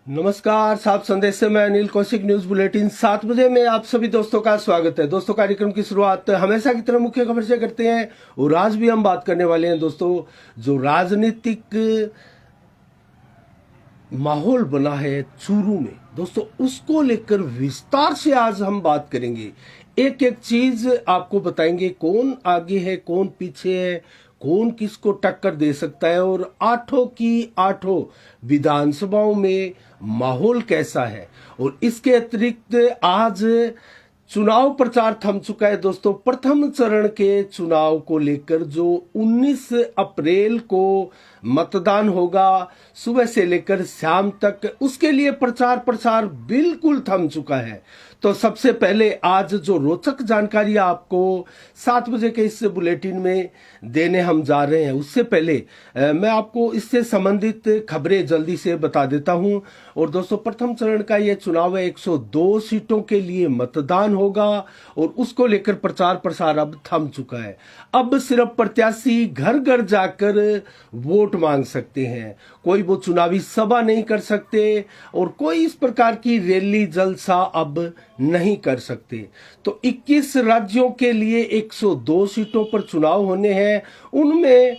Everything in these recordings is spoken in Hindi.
नमस्कार, साफ संदेश से मैं अनिल कौशिक। न्यूज बुलेटिन 7 बजे में आप सभी दोस्तों का स्वागत है। दोस्तों, कार्यक्रम की शुरुआत हमेशा की तरह मुख्य खबर से करते हैं और आज भी हम बात करने वाले हैं दोस्तों, जो राजनीतिक माहौल बना है चूरू में दोस्तों, उसको लेकर विस्तार से आज हम बात करेंगे। एक एक चीज आपको बताएंगे, कौन आगे है, कौन पीछे है, कौन किसको टक्कर दे सकता है और आठों की आठों विधानसभाओं में माहौल कैसा है। और इसके अतिरिक्त आज चुनाव प्रचार थम चुका है दोस्तों। प्रथम चरण के चुनाव को लेकर जो 19 अप्रैल को मतदान होगा, सुबह से लेकर शाम तक, उसके लिए प्रचार प्रसार बिल्कुल थम चुका है। तो सबसे पहले आज जो रोचक जानकारी आपको 7 बजे के इस बुलेटिन में देने हम जा रहे हैं, उससे पहले मैं आपको इससे संबंधित खबरें जल्दी से बता देता हूं। और दोस्तों, प्रथम चरण का यह चुनाव है, 102 सीटों के लिए मतदान होगा और उसको लेकर प्रचार प्रसार अब थम चुका है। अब सिर्फ प्रत्याशी घर घर जाकर वोट मांग सकते हैं, कोई वो चुनावी सभा नहीं कर सकते और कोई इस प्रकार की रैली जलसा अब नहीं कर सकते। तो 21 राज्यों के लिए 102 सीटों पर चुनाव होने हैं, उनमें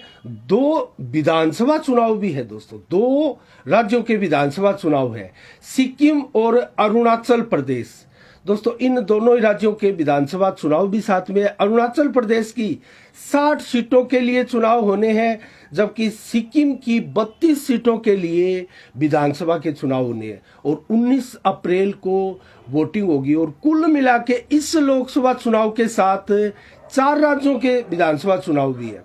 2 विधानसभा चुनाव भी है दोस्तों। 2 राज्यों के विधानसभा चुनाव है, सिक्किम और अरुणाचल प्रदेश। दोस्तों, इन दोनों राज्यों के विधानसभा चुनाव भी साथ में। अरुणाचल प्रदेश की 60 सीटों के लिए चुनाव होने हैं, जबकि सिक्किम की 32 सीटों के लिए विधानसभा के चुनाव होने हैं और 19 अप्रैल को वोटिंग होगी। और कुल मिला के इस लोकसभा चुनाव के साथ 4 राज्यों के विधानसभा चुनाव भी है,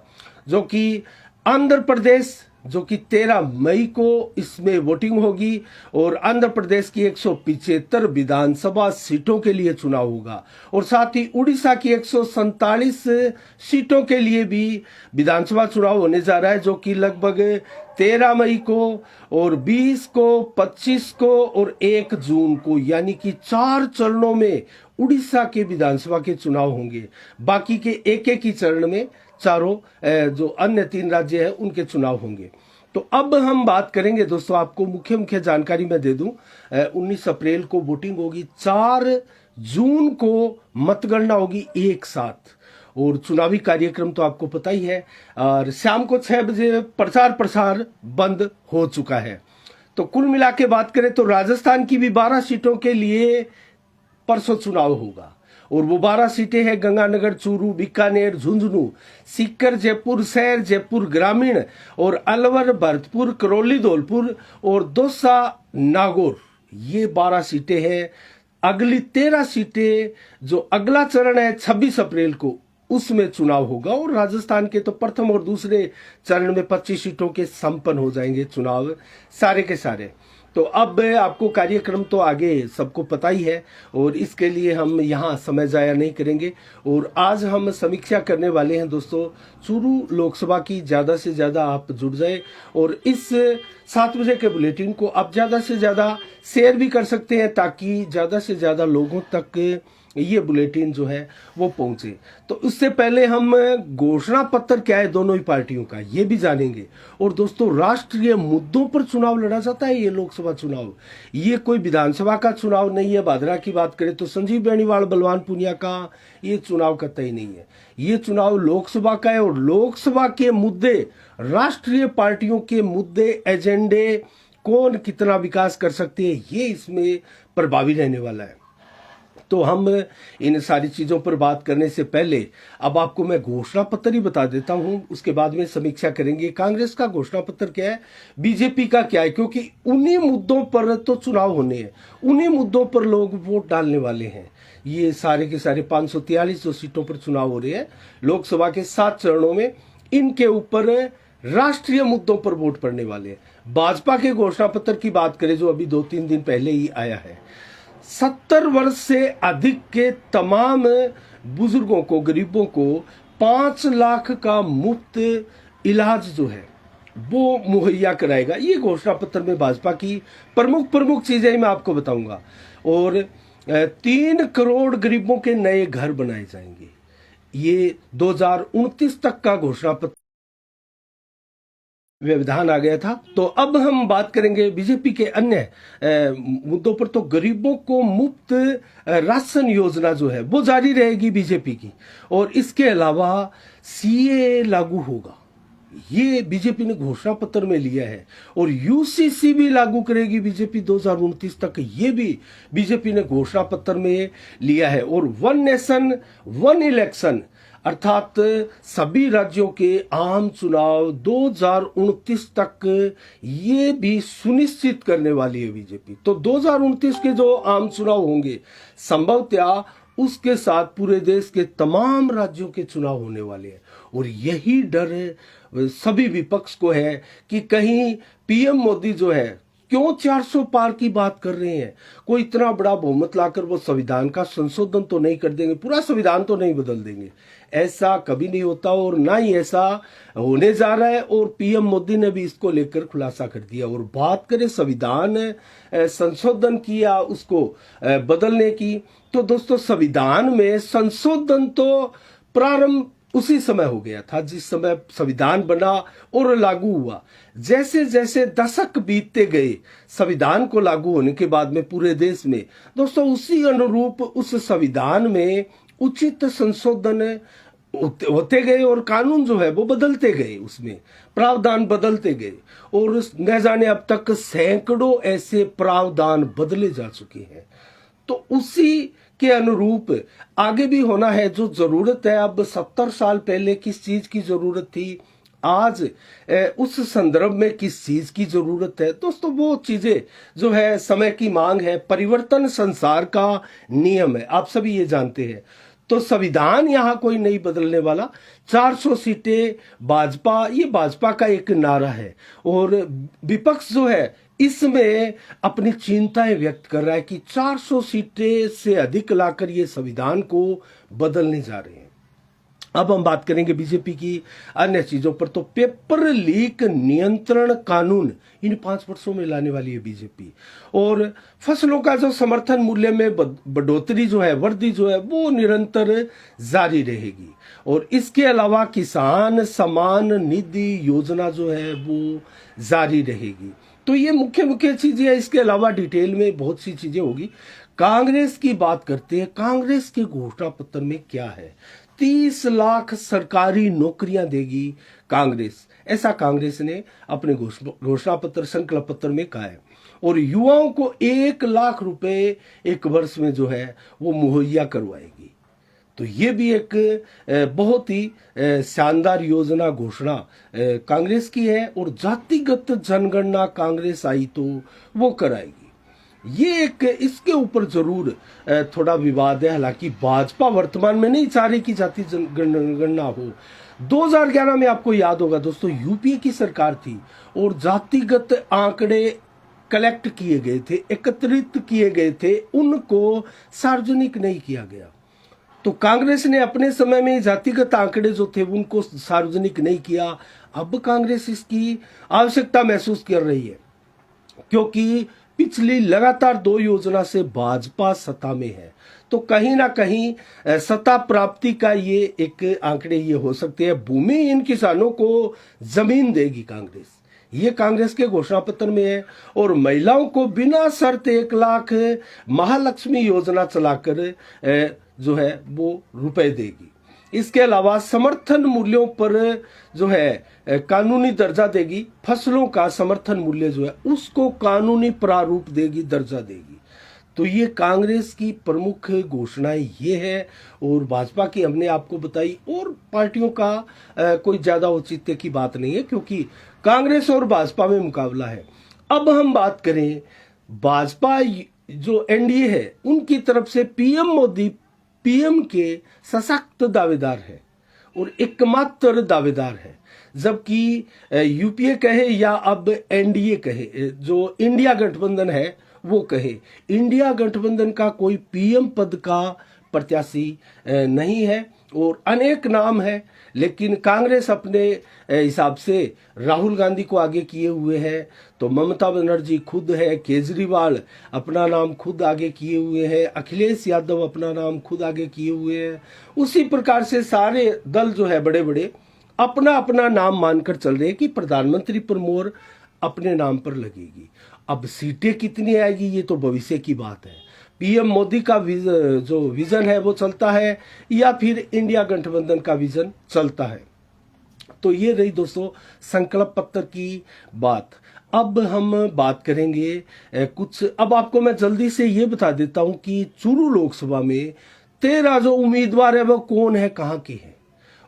जो कि आंध्र प्रदेश, जो कि 13 मई को इसमें वोटिंग होगी और आंध्र प्रदेश की 175 विधानसभा सीटों के लिए चुनाव होगा। और साथ ही उड़ीसा की 147 सीटों के लिए भी विधानसभा चुनाव होने जा रहा है, जो कि लगभग 13 मई को और 20 को, 25 को और 1 जून को, यानी कि 4 चरणों में उड़ीसा के विधानसभा के चुनाव होंगे। बाकी के एक एक ही चरण में चारों जो अन्य 3 राज्य हैं उनके चुनाव होंगे। तो अब हम बात करेंगे दोस्तों, आपको मुख्य मुख्य जानकारी मैं दे दूं। 19 अप्रैल को वोटिंग होगी, 4 जून को मतगणना होगी एक साथ। और चुनावी कार्यक्रम तो आपको पता ही है, और शाम को 6 बजे प्रचार प्रसार बंद हो चुका है। तो कुल मिला के बात करें तो राजस्थान की भी 12 सीटों के लिए परसों चुनाव होगा और वो 12 सीटें हैं गंगानगर, चूरू, बीकानेर, झुंझुनू, सीकर, जयपुर शहर, जयपुर ग्रामीण और अलवर, भरतपुर, करौली, धौलपुर और दौसा, नागौर। ये 12 सीटें हैं। अगली 13 सीटें, जो अगला चरण है 26 अप्रैल को, उसमें चुनाव होगा। और राजस्थान के तो प्रथम और दूसरे चरण में 25 सीटों के संपन्न हो जाएंगे चुनाव सारे के सारे। तो अब आपको कार्यक्रम तो आगे सबको पता ही है और इसके लिए हम यहाँ समय जाया नहीं करेंगे। और आज हम समीक्षा करने वाले हैं दोस्तों चूरू लोकसभा की। ज्यादा से ज्यादा आप जुड़ जाए और इस 7 बजे के बुलेटिन को आप ज्यादा से ज्यादा शेयर भी कर सकते हैं, ताकि ज्यादा से ज्यादा लोगों तक ये बुलेटिन जो है वो पहुंचे। तो उससे पहले हम घोषणा पत्र क्या है दोनों ही पार्टियों का, ये भी जानेंगे। और दोस्तों, राष्ट्रीय मुद्दों पर चुनाव लड़ा जाता है ये लोकसभा चुनाव, ये कोई विधानसभा का चुनाव नहीं है। भादरा की बात करें तो संजीव बेनीवाल, बलवान पूनिया का ये चुनाव कतई नहीं है। ये चुनाव लोकसभा का है और लोकसभा के मुद्दे, राष्ट्रीय पार्टियों के मुद्दे, एजेंडे, कौन कितना विकास कर सकते हैं, ये इसमें प्रभावी रहने वाला है। तो हम इन सारी चीजों पर बात करने से पहले अब आपको मैं घोषणा पत्र ही बता देता हूं, उसके बाद में समीक्षा करेंगे। कांग्रेस का घोषणा पत्र क्या है, बीजेपी का क्या है, क्योंकि उन्हीं मुद्दों पर तो चुनाव होने हैं, उन्हीं मुद्दों पर लोग वोट डालने वाले हैं। ये सारे के सारे 543 जो सीटों पर चुनाव हो रहे हैं लोकसभा के 7 चरणों में, इनके ऊपर राष्ट्रीय मुद्दों पर वोट पड़ने वाले हैं। भाजपा के घोषणा पत्र की बात करें, जो अभी 2-3 दिन पहले ही आया है, 70 वर्ष से अधिक के तमाम बुजुर्गों को, गरीबों को 5 लाख का मुफ्त इलाज जो है वो मुहैया कराएगा। ये घोषणा पत्र में भाजपा की प्रमुख प्रमुख चीजें मैं आपको बताऊंगा। और 3 करोड़ गरीबों के नए घर बनाए जाएंगे। ये 2029 तक का घोषणा पत्र व्यवधान आ गया था। तो अब हम बात करेंगे बीजेपी के अन्य मुद्दों पर। तो गरीबों को मुफ्त राशन योजना जो है वो जारी रहेगी बीजेपी की, और इसके अलावा सीए लागू होगा, ये बीजेपी ने घोषणा पत्र में लिया है। और यूसीसी भी लागू करेगी बीजेपी 2029 तक, ये भी बीजेपी ने घोषणा पत्र में लिया है। और वन नेशन वन इलेक्शन, अर्थात सभी राज्यों के आम चुनाव 2029 तक, ये भी सुनिश्चित करने वाली है बीजेपी। तो 2029 के जो आम चुनाव होंगे, संभवतः उसके साथ पूरे देश के तमाम राज्यों के चुनाव होने वाले हैं। और यही डर सभी विपक्ष को है कि कहीं पीएम मोदी जो है क्यों 400 पार की बात कर रहे हैं, कोई इतना बड़ा बहुमत लाकर वो संविधान का संशोधन तो नहीं कर देंगे, पूरा संविधान तो नहीं बदल देंगे। ऐसा कभी नहीं होता और ना ही ऐसा होने जा रहा है। और पीएम मोदी ने भी इसको लेकर खुलासा कर दिया। और बात करें संविधान संशोधन की या उसको बदलने की, तो दोस्तों संविधान में संशोधन तो प्रारंभ उसी समय हो गया था जिस समय संविधान बना और लागू हुआ। जैसे जैसे दशक बीतते गए संविधान को लागू होने के बाद में पूरे देश में, दोस्तों उसी अनुरूप उस संविधान में उचित संशोधन होते गए और कानून जो है वो बदलते गए, उसमें प्रावधान बदलते गए। और न जाने अब तक सैकड़ों ऐसे प्रावधान बदले जा चुके हैं। तो उसी के अनुरूप आगे भी होना है। जो जरूरत है, अब 70 साल पहले किस चीज की जरूरत थी, आज उस संदर्भ में किस चीज की जरूरत है, दोस्तों वो चीजें जो है समय की मांग है, परिवर्तन संसार का नियम है, आप सभी ये जानते हैं। तो संविधान यहां कोई नहीं बदलने वाला। 400 सीटें भाजपा, ये भाजपा का एक नारा है। और विपक्ष जो है इसमें अपनी चिंताएं व्यक्त कर रहा है कि 400 सीटें से अधिक लाकर ये संविधान को बदलने जा रहे हैं। अब हम बात करेंगे बीजेपी की अन्य चीजों पर। तो पेपर लीक नियंत्रण कानून इन 5 वर्षों में लाने वाली है बीजेपी। और फसलों का जो समर्थन मूल्य में बढ़ोतरी जो है, वृद्धि जो है, वो निरंतर जारी रहेगी। और इसके अलावा किसान सम्मान निधि योजना जो है वो जारी रहेगी। तो ये मुख्य मुख्य चीजें हैं। इसके अलावा डिटेल में बहुत सी चीजें होगी। कांग्रेस की बात करते हैं। कांग्रेस के घोषणा पत्र में क्या है? 30 लाख सरकारी नौकरियां देगी कांग्रेस, ऐसा कांग्रेस ने अपने घोषणा पत्र संकल्प पत्र में कहा है। और युवाओं को 1 लाख रुपए एक वर्ष में जो है वो मुहैया करवाएगी। तो ये भी एक बहुत ही शानदार योजना घोषणा कांग्रेस की है। और जातिगत जनगणना कांग्रेस आई तो वो कराएगी। ये एक, इसके ऊपर जरूर थोड़ा विवाद है। हालांकि भाजपा वर्तमान में नहीं चाह रही कि जाति जनगणना हो। 2011 में आपको याद होगा दोस्तों, यूपीए की सरकार थी और जातिगत आंकड़े कलेक्ट किए गए थे, एकत्रित किए गए थे, उनको सार्वजनिक नहीं किया गया। तो कांग्रेस ने अपने समय में जातिगत आंकड़े जो थे उनको सार्वजनिक नहीं किया। अब कांग्रेस इसकी आवश्यकता महसूस कर रही है, क्योंकि पिछली लगातार 2 योजना से भाजपा सत्ता में है। तो कहीं ना कहीं सत्ता प्राप्ति का ये एक आंकड़े ये हो सकते हैं। भूमिहीन किसानों को जमीन देगी कांग्रेस, ये कांग्रेस के घोषणा पत्र में है। और महिलाओं को बिना शर्त 1 लाख महालक्ष्मी योजना चलाकर जो है वो रुपए देगी। इसके अलावा समर्थन मूल्यों पर जो है कानूनी दर्जा देगी। फसलों का समर्थन मूल्य जो है उसको कानूनी प्रारूप देगी, दर्जा देगी। तो ये कांग्रेस की प्रमुख घोषणाएं ये है। और भाजपा की हमने आपको बताई। और पार्टियों का कोई ज्यादा औचित्य की बात नहीं है, क्योंकि कांग्रेस और भाजपा में मुकाबला है। अब हम बात करें भाजपा जो एनडीए है उनकी तरफ से पीएम मोदी पीएम के सशक्त दावेदार है और एकमात्र दावेदार है। जबकि यूपीए कहे या अब एनडीए कहे, जो इंडिया गठबंधन है वो कहे, इंडिया गठबंधन का कोई पीएम पद का प्रत्याशी नहीं है। और अनेक नाम है, लेकिन कांग्रेस अपने हिसाब से राहुल गांधी को आगे किए हुए है। तो ममता बनर्जी खुद है, केजरीवाल अपना नाम खुद आगे किए हुए हैं, अखिलेश यादव अपना नाम खुद आगे किए हुए हैं। उसी प्रकार से सारे दल जो है बड़े बड़े, अपना अपना नाम मानकर चल रहे हैं कि प्रधानमंत्री पर मोहर अपने नाम पर लगेगी। अब सीटें कितनी आएगी ये तो भविष्य की बात है। पीएम मोदी का जो विजन है वो चलता है या फिर इंडिया गठबंधन का विजन चलता है। तो ये रही दोस्तों संकल्प पत्र की बात। अब हम बात करेंगे कुछ, अब आपको मैं जल्दी से ये बता देता हूं कि चूरू लोकसभा में 13 जो उम्मीदवार है वो कौन है, कहां के हैं,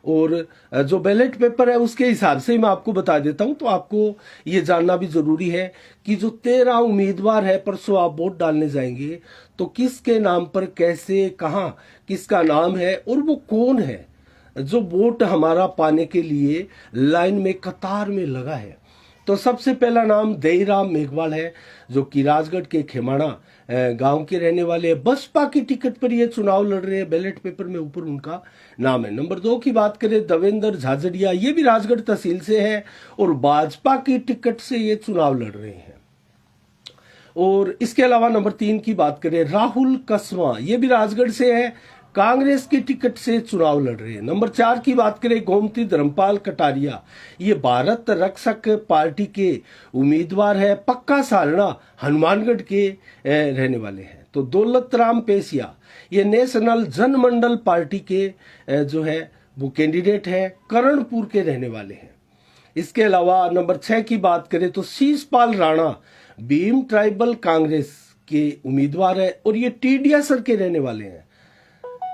और जो बैलेट पेपर है उसके हिसाब से मैं आपको बता देता हूं। तो आपको ये जानना भी जरूरी है कि जो 13 उम्मीदवार है, परसों आप वोट डालने जाएंगे तो किसके नाम पर, कैसे, कहां किसका नाम है और वो कौन है जो वोट हमारा पाने के लिए लाइन में कतार में लगा है। तो सबसे पहला नाम देईराम मेघवाल है, जो कि राजगढ़ के खेमाड़ा गांव के रहने वाले हैं। बसपा की टिकट पर ये चुनाव लड़ रहे हैं, बैलेट पेपर में ऊपर उनका नाम है। नंबर 2 की बात करें देवेंद्र झाझड़िया, ये भी राजगढ़ तहसील से है और भाजपा की टिकट से ये चुनाव लड़ रहे हैं। और इसके अलावा नंबर 3 की बात करें राहुल कसवा, ये भी राजगढ़ से है, कांग्रेस की टिकट से चुनाव लड़ रहे हैं। नंबर 4 की बात करें गोमती धर्मपाल कटारिया, ये भारत रक्षक पार्टी के उम्मीदवार है, पक्का सालना हनुमानगढ़ के रहने वाले हैं। तो दौलत राम पेसिया, ये नेशनल जनमंडल पार्टी के जो है वो कैंडिडेट है, करणपुर के रहने वाले हैं। इसके अलावा नंबर 6 की बात करें तो शीशपाल राणा भीम ट्राइबल कांग्रेस के उम्मीदवार है और ये टीडियासर के रहने वाले हैं।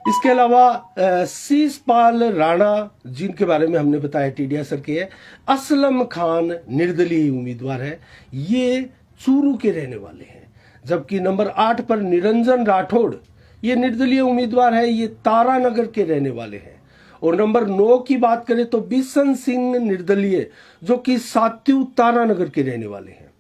इसके अलावा शीशपाल राणा, जिनके बारे में हमने बताया टीडियासर के है, असलम खान निर्दलीय उम्मीदवार है, ये चूरू के रहने वाले हैं। जबकि नंबर 8 पर निरंजन राठौड़, ये निर्दलीय उम्मीदवार है, ये तारानगर के रहने वाले हैं। और नंबर 9 की बात करें तो बिशन सिंह निर्दलीय, जो कि सात्यू तारानगर के रहने वाले हैं।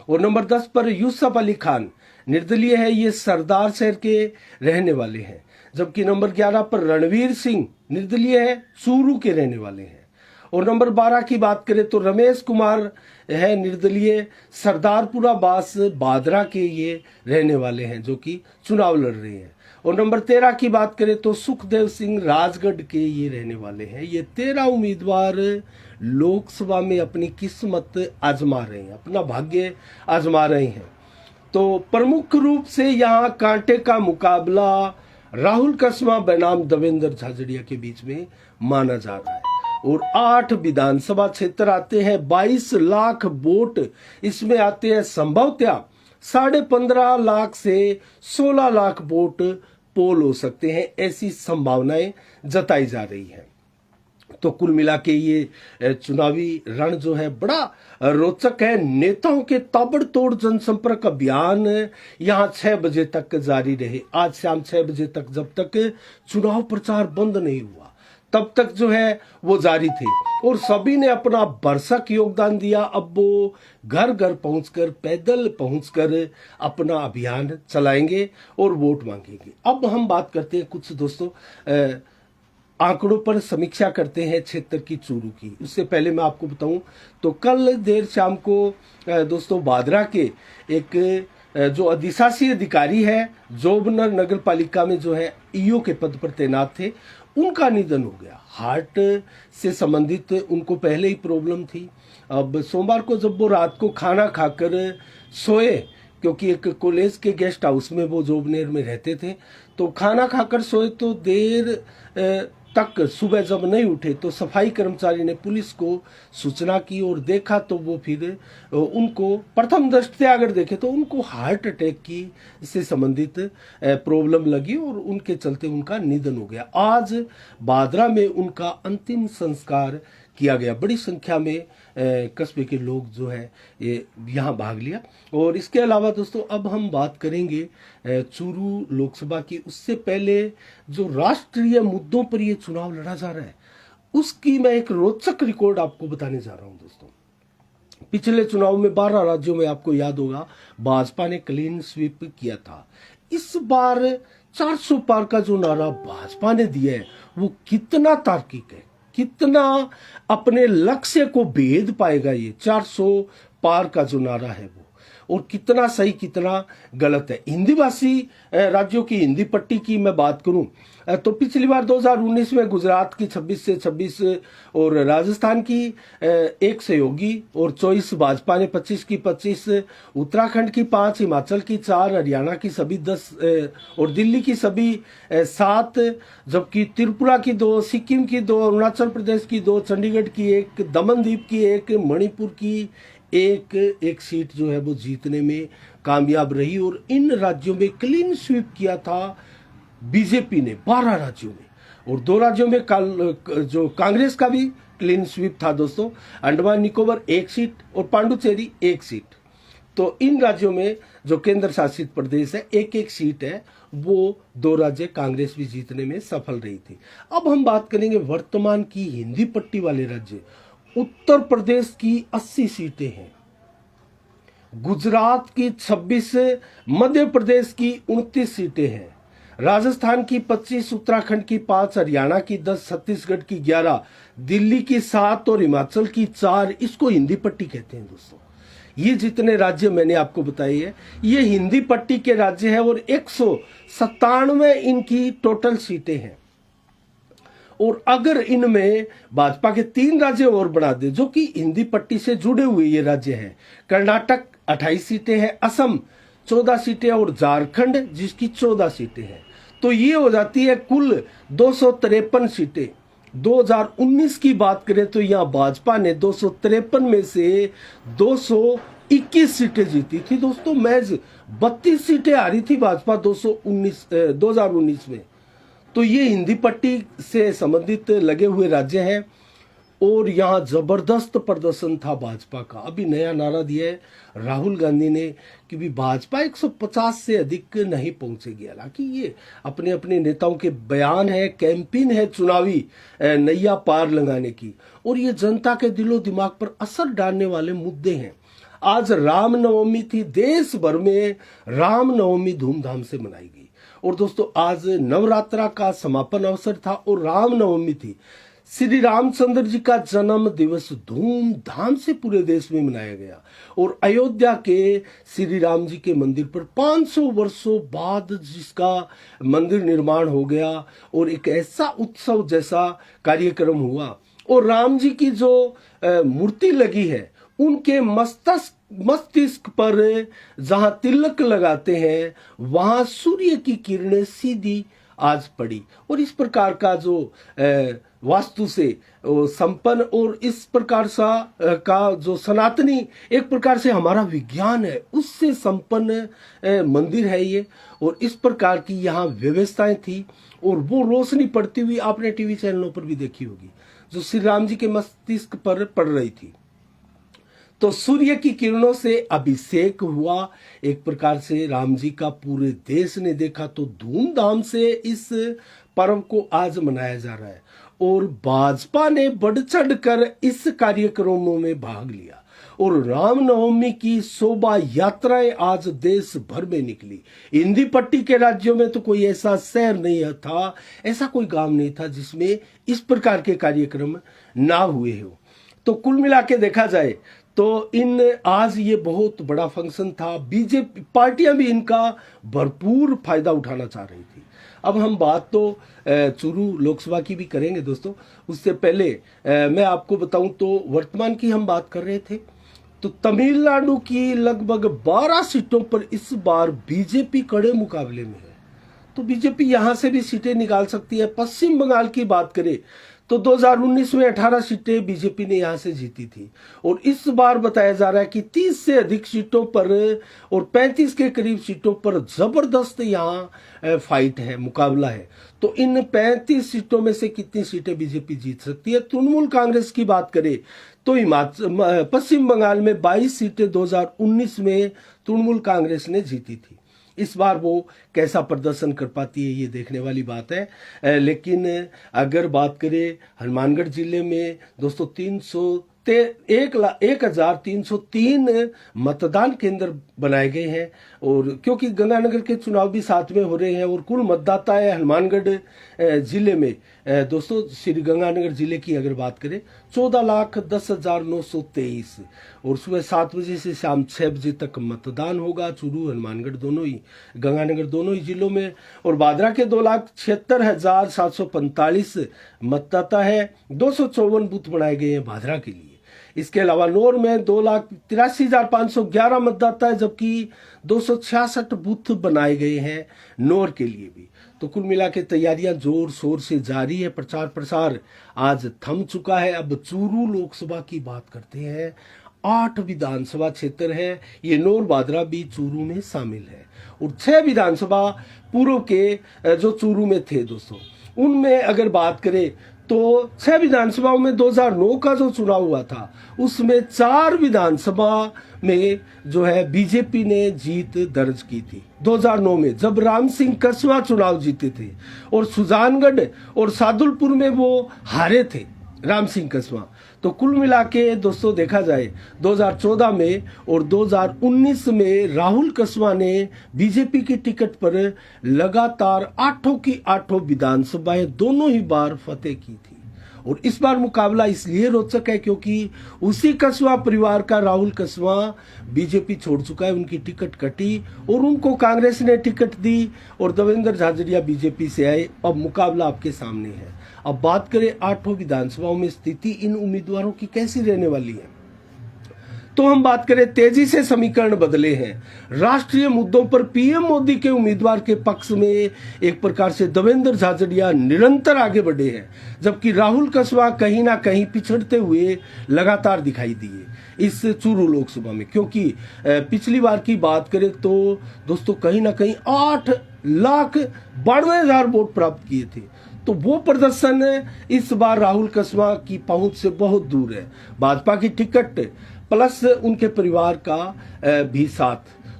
और नंबर 10 पर यूसुफ अली खान निर्दलीय है, ये सरदार शहर के रहने वाले हैं। जबकि नंबर 11 पर रणवीर सिंह निर्दलीय है, चूरू के रहने वाले हैं। और नंबर 12 की बात करें तो रमेश कुमार है निर्दलीय, सरदारपुरा बास बादरा के ये रहने वाले हैं, जो कि चुनाव लड़ रहे हैं। और नंबर 13 की बात करें तो सुखदेव सिंह राजगढ़ के ये रहने वाले हैं। ये 13 उम्मीदवार लोकसभा में अपनी किस्मत आजमा रहे हैं, अपना भाग्य आजमा रहे हैं। तो प्रमुख रूप से यहाँ कांटे का मुकाबला राहुल कसवा बनाम देवेंद्र झाझड़िया के बीच में माना जा रहा है। और 8 विधानसभा क्षेत्र आते हैं, 22 लाख वोट इसमें आते हैं, संभवतः 15.5 लाख से 16 लाख वोट पोल हो सकते हैं, ऐसी संभावनाएं जताई जा रही हैं। तो कुल मिला के ये चुनावी रण जो है बड़ा रोचक है। नेताओं के ताबड़तोड़ जनसंपर्क अभियान यहाँ 6 बजे तक जारी रहे। आज शाम 6 बजे तक, जब तक चुनाव प्रचार बंद नहीं हुआ तब तक जो है वो जारी थे और सभी ने अपना भरसक योगदान दिया। अब वो घर घर पहुंचकर, पैदल पहुंचकर अपना अभियान चलाएंगे और वोट मांगेंगे। अब हम बात करते हैं कुछ दोस्तों आंकड़ों पर समीक्षा करते हैं क्षेत्र की चूरू की। उससे पहले मैं आपको बताऊं तो कल देर शाम को दोस्तों बादरा के एक जो अधिशासी अधिकारी है, जोबनर नगर पालिका में जो है ईओ के पद पर तैनात थे, उनका निधन हो गया। हार्ट से संबंधित उनको पहले ही प्रॉब्लम थी। अब सोमवार को जब वो रात को खाना खाकर सोए, क्योंकि एक कॉलेज के गेस्ट हाउस में वो जोबनेर में रहते थे, तो खाना खाकर सोए तो देर तक सुबह जब नहीं उठे तो सफाई कर्मचारी ने पुलिस को सूचना की और देखा तो वो फिर उनको प्रथम दृष्टया अगर देखे तो उनको हार्ट अटैक की से संबंधित प्रॉब्लम लगी और उनके चलते उनका निधन हो गया। आज बादरा में उनका अंतिम संस्कार किया गया। बड़ी संख्या में कस्बे के लोग जो है ये यहाँ भाग लिया। और इसके अलावा दोस्तों अब हम बात करेंगे चूरू लोकसभा की। उससे पहले जो राष्ट्रीय मुद्दों पर ये चुनाव लड़ा जा रहा है उसकी मैं एक रोचक रिकॉर्ड आपको बताने जा रहा हूं दोस्तों। पिछले चुनाव में 12 राज्यों में आपको याद होगा भाजपा ने क्लीन स्वीप किया था। इस बार 400 पार का जो नारा भाजपा ने दिया है वो कितना तार्किक है, कितना अपने लक्ष्य को भेद पाएगा। ये 400 पार का जो नारा है वो और कितना सही कितना गलत है। हिंदी भाषी राज्यों की हिंदी पट्टी की मैं बात करूं तो पिछली बार 2019 में गुजरात की 26 से 26 और राजस्थान की 1 सहयोगी और 24 भाजपा ने 25 की 25, उत्तराखंड की 5, हिमाचल की 4, हरियाणा की सभी 10 और दिल्ली की सभी 7, जबकि त्रिपुरा की 2, सिक्किम की 2, अरुणाचल प्रदेश की 2, चंडीगढ़ की 1, दमनदीप की 1, मणिपुर की एक सीट जो है वो जीतने में कामयाब रही। और इन राज्यों में क्लीन स्वीप किया था बीजेपी ने 12 राज्यों में, और 2 राज्यों में जो कांग्रेस का भी क्लीन स्वीप था दोस्तों, अंडमान निकोबार 1 सीट और पांडुचेरी 1 सीट। तो इन राज्यों में जो केंद्र शासित प्रदेश है 1-1 सीट है, वो 2 राज्य कांग्रेस भी जीतने में सफल रही थी। अब हम बात करेंगे वर्तमान की हिंदी पट्टी वाले राज्य। उत्तर प्रदेश की 80 सीटें हैं, गुजरात की 26, मध्य प्रदेश की 29 सीटें हैं, राजस्थान की 25, उत्तराखंड की 5, हरियाणा की 10, छत्तीसगढ़ की 11, दिल्ली की 7 और हिमाचल की 4। इसको हिंदी पट्टी कहते हैं दोस्तों। ये जितने राज्य मैंने आपको बताए हैं ये हिंदी पट्टी के राज्य हैं, और 197 इनकी टोटल सीटें हैं। और अगर इनमें भाजपा के 3 राज्य और बढ़ा दे जो कि हिंदी पट्टी से जुड़े हुए ये राज्य हैं, कर्नाटक 28 सीटें हैं, असम 14 सीटें और झारखंड जिसकी 14 सीटें हैं, तो ये हो जाती है कुल 253 सीटें। 2019 की बात करें तो यहां भाजपा ने 253 में से 221 सीटें जीती थी दोस्तों। महज 32 सीटें हारी थी भाजपा 2019 में। तो ये हिंदी पट्टी से संबंधित लगे हुए राज्य हैं, और यहां जबरदस्त प्रदर्शन था भाजपा का। अभी नया नारा दिया है राहुल गांधी ने कि भी भाजपा 150 से अधिक नहीं पहुंचेगी। हालांकि ये अपने अपने नेताओं के बयान है, कैंपेन है चुनावी नैया पार लगाने की, और ये जनता के दिलो दिमाग पर असर डालने वाले मुद्दे हैं। आज रामनवमी थी, देश भर में रामनवमी धूमधाम से मनाई गई। और दोस्तों आज नवरात्रा का समापन अवसर था और रामनवमी थी। श्री रामचंद्र जी का जन्म दिवस धूमधाम से पूरे देश में मनाया गया, और अयोध्या के श्री राम जी के मंदिर पर 500 वर्षों बाद जिसका मंदिर निर्माण हो गया, और एक ऐसा उत्सव जैसा कार्यक्रम हुआ। और राम जी की जो मूर्ति लगी है उनके मस्तिष्क पर जहां तिलक लगाते हैं वहां सूर्य की किरणें सीधी आज पड़ी। और इस प्रकार का जो वास्तु से संपन्न और इस प्रकार का जो सनातनी एक प्रकार से हमारा विज्ञान है उससे संपन्न मंदिर है ये, और इस प्रकार की यहाँ व्यवस्थाएं थी। और वो रोशनी पड़ती हुई आपने टीवी चैनलों पर भी देखी होगी जो श्री राम जी के मस्तिष्क पर पड़ रही थी। तो सूर्य की किरणों से अभिषेक हुआ, एक प्रकार से राम जी का पूरे देश ने देखा। तो धूमधाम से इस पर्व को आज मनाया जा रहा है, और भाजपा ने बढ़ चढ़ कर इस कार्यक्रमों में भाग लिया, और रामनवमी की शोभा यात्राएं आज देश भर में निकली। हिंदी पट्टी के राज्यों में तो कोई ऐसा शहर नहीं था, ऐसा कोई गांव नहीं था जिसमें इस प्रकार के कार्यक्रम ना हुए हो। तो कुल मिला के देखा जाए तो आज ये बहुत बड़ा फंक्शन था। बीजेपी पार्टियां भी इनका भरपूर फायदा उठाना चाह रही थी। अब हम बात तो चूरू लोकसभा की भी करेंगे दोस्तों। उससे पहले मैं आपको बताऊं तो वर्तमान की हम बात कर रहे थे, तो तमिलनाडु की लगभग 12 सीटों पर इस बार बीजेपी कड़े मुकाबले में है। तो बीजेपी यहां से भी सीटें निकाल सकती है। पश्चिम बंगाल की बात करें तो 2019 में 18 सीटें बीजेपी ने यहां से जीती थी, और इस बार बताया जा रहा है कि 30 से अधिक सीटों पर और 35 के करीब सीटों पर जबरदस्त यहां फाइट है, मुकाबला है। तो इन 35 सीटों में से कितनी सीटें बीजेपी जीत सकती है। तृणमूल कांग्रेस की बात करें तो पश्चिम बंगाल में 22 सीटें 2019 में तृणमूल कांग्रेस ने जीती थी। इस बार वो कैसा प्रदर्शन कर पाती है ये देखने वाली बात है। लेकिन अगर बात करें हनुमानगढ़ जिले में दोस्तों 1,303 मतदान केंद्र बनाए गए हैं, और क्योंकि गंगानगर के चुनाव भी साथ में हो रहे हैं, और कुल मतदाता है हनुमानगढ़ जिले में दोस्तों श्री गंगानगर जिले की अगर बात करें 14,10,923 और सुबह 7 बजे से शाम 6 बजे तक मतदान होगा। चूरू हनुमानगढ़ दोनों ही, गंगानगर दोनों ही जिलों में। और भादरा के 2,76,745 मतदाता है। 254 बूथ बनाए गए हैं भादरा के लिए। इसके अलावा नौर में 2,83,511 मतदाता है, जबकि 266 बूथ बनाए गए हैं नौर के लिए भी। तो कुल मिला के तैयारियां जोर शोर से जारी है। प्रचार प्रसार आज थम चुका है। अब चूरू लोकसभा की बात करते हैं। 8 विधानसभा क्षेत्र है, ये नौर भादरा भी चूरू में शामिल है। और 6 विधानसभा पूर्व के जो चूरू में थे दोस्तों, उनमें अगर बात करें तो 6 विधानसभाओं में 2009 का जो चुनाव हुआ था, उसमें 4 विधानसभा में जो है बीजेपी ने जीत दर्ज की थी। 2009 में जब राम सिंह कसवा चुनाव जीते थे और सुजानगढ़ और सादुलपुर में वो हारे थे राम सिंह कसवा। तो कुल मिला के दोस्तों देखा जाए 2014 में और 2019 में राहुल कसवा ने बीजेपी की टिकट पर लगातार 8 की 8 विधानसभाएं दोनों ही बार फतेह की थी। और इस बार मुकाबला इसलिए रोचक है क्योंकि उसी कसवा परिवार का राहुल कसवा बीजेपी छोड़ चुका है, उनकी टिकट कटी और उनको कांग्रेस ने टिकट दी और देवेंद्र झाझड़िया बीजेपी से आए। अब मुकाबला आपके सामने है। अब बात करें 8 विधानसभाओं में स्थिति इन उम्मीदवारों की कैसी रहने वाली है, तो हम बात करें तेजी से समीकरण बदले हैं। राष्ट्रीय मुद्दों पर पीएम मोदी के उम्मीदवार के पक्ष में एक प्रकार से देवेंद्र झाझड़िया निरंतर आगे बढ़े हैं, जबकि राहुल कसवा कहीं ना कहीं पिछड़ते हुए लगातार दिखाई दिए इस चूरू लोकसभा में। क्योंकि पिछली बार की बात करें तो दोस्तों कहीं ना कहीं 8,92,000 वोट प्राप्त किए थे। तो वो प्रदर्शन इस बार राहुल कसवा की पहुंच से बहुत दूर है। भाजपा की टिकट प्लस उनके परिवार का भी साथ,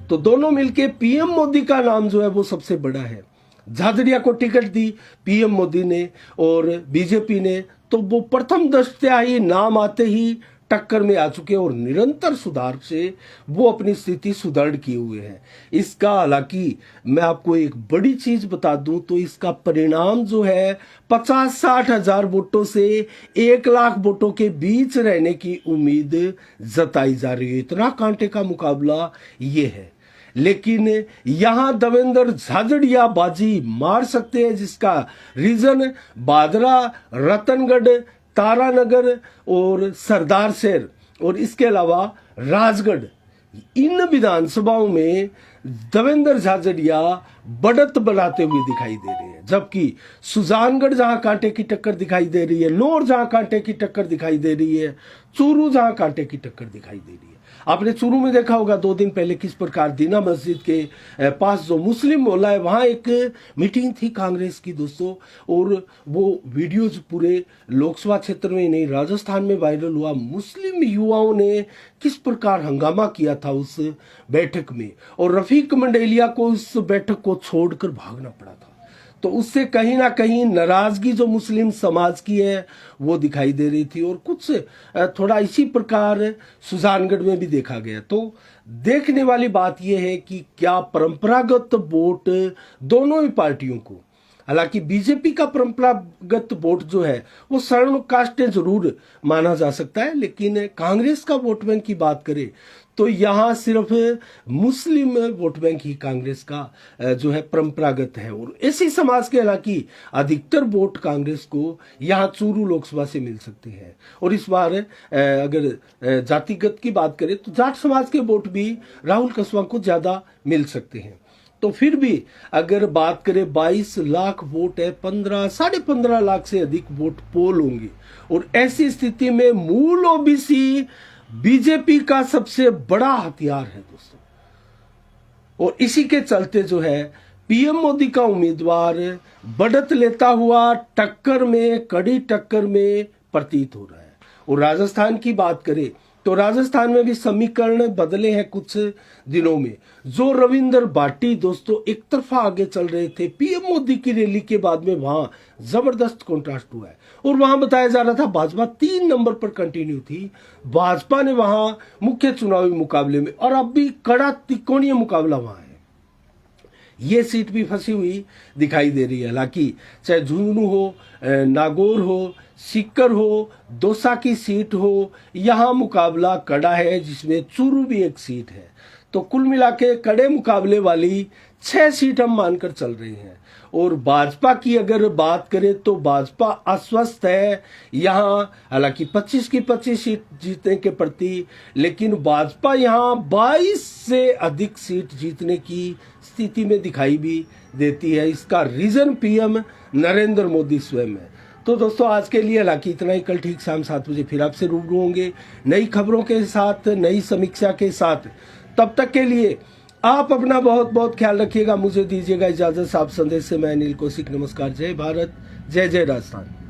तो दोनों मिलके पीएम मोदी का नाम जो है वो सबसे बड़ा है। झाझड़िया को टिकट दी पीएम मोदी ने और बीजेपी ने, तो वो प्रथम दृष्टया ही नाम आते ही टक्कर में आ चुके और निरंतर सुधार से वो अपनी स्थिति सुदृढ़ किए हुए हैं। इसका हालांकि मैं आपको एक बड़ी चीज बता दूं तो इसका परिणाम जो है 50-60 हजार वोटों से 1 लाख वोटों के बीच रहने की उम्मीद जताई जा रही है। इतना कांटे का मुकाबला ये है। लेकिन यहां देवेंद्र झाझड़िया बाजी मार सकते हैं, जिसका रीजन भादरा, रतनगढ़, तारानगर और सरदार शहर और इसके अलावा राजगढ़, इन विधानसभाओं में देवेंद्र झाझड़िया बढ़त बनाते हुए दिखाई दे रहे हैं। जबकि सुजानगढ़ जहां कांटे की टक्कर दिखाई दे रही है, नौर जहां कांटे की टक्कर दिखाई दे रही है, चूरू जहां कांटे की टक्कर दिखाई दे रही है। आपने चूरू में देखा होगा 2 दिन पहले किस प्रकार दीना मस्जिद के पास जो मुस्लिम मोहल्ला है, वहां एक मीटिंग थी कांग्रेस की दोस्तों, और वो वीडियोज पूरे लोकसभा क्षेत्र में नहीं राजस्थान में वायरल हुआ। मुस्लिम युवाओं ने किस प्रकार हंगामा किया था उस बैठक में, और रफीक मंडेलिया को उस बैठक को छोड़कर भागना पड़ा था। तो उससे कहीं ना कहीं नाराजगी जो मुस्लिम समाज की है वो दिखाई दे रही थी, और कुछ थोड़ा इसी प्रकार सुजानगढ़ में भी देखा गया। तो देखने वाली बात यह है कि क्या परंपरागत वोट दोनों ही पार्टियों को, हालांकि बीजेपी का परंपरागत वोट जो है वो स्वर्ण कास्टें जरूर माना जा सकता है, लेकिन कांग्रेस का वोट बैंक की बात करें तो यहां सिर्फ मुस्लिम वोट बैंक ही कांग्रेस का जो है परंपरागत है, और ऐसी समाज के हालांकि अधिकतर वोट कांग्रेस को यहां चूरू लोकसभा से मिल सकते हैं। और इस बार अगर जातिगत की बात करें तो जाट समाज के वोट भी राहुल कसवा को ज्यादा मिल सकते हैं। तो फिर भी अगर बात करें 22 लाख वोट है, 15-15.5 लाख से अधिक वोट पोल होंगे, और ऐसी स्थिति में मूल ओबीसी बीजेपी का सबसे बड़ा हथियार है दोस्तों। और इसी के चलते जो है पीएम मोदी का उम्मीदवार बढ़त लेता हुआ टक्कर में, कड़ी टक्कर में प्रतीत हो रहा है। और राजस्थान की बात करें तो राजस्थान में भी समीकरण बदले हैं कुछ दिनों में। जो रविंदर भाटी दोस्तों एक तरफा आगे चल रहे थे, पीएम मोदी की रैली के बाद में वहां जबरदस्त कॉन्ट्रास्ट हुआ है, और वहां बताया जा रहा था भाजपा 3 नंबर पर कंटिन्यू थी। भाजपा ने वहां मुख्य चुनावी मुकाबले में, और अब भी कड़ा त्रिकोणीय मुकाबला वहां है, ये सीट भी फंसी हुई दिखाई दे रही है। हालांकि चाहे झुंझुनू हो, नागौर हो, सीकर हो, दौसा की सीट हो, यहाँ मुकाबला कड़ा है जिसमें चूरू भी एक सीट है। तो कुल मिला के कड़े मुकाबले वाली 6 सीट हम मानकर चल रहे हैं। और भाजपा की अगर बात करें तो भाजपा आश्वस्त है यहाँ, हालांकि 25 की 25 सीट जीतने के प्रति, लेकिन भाजपा यहाँ 22 से अधिक सीट जीतने की स्थिति में दिखाई भी देती है। इसका रीजन पीएम नरेंद्र मोदी स्वयं है। तो दोस्तों आज के लिए हालांकि इतना ही। कल ठीक शाम 7 बजे फिर आपसे रूबरू होंगे नई खबरों के साथ, नई समीक्षा के साथ। तब तक के लिए आप अपना बहुत बहुत ख्याल रखिएगा। मुझे दीजिएगा इजाजत। आप संदेश से मैं अनिल कौशिक। नमस्कार। जय भारत, जय जय राजस्थान।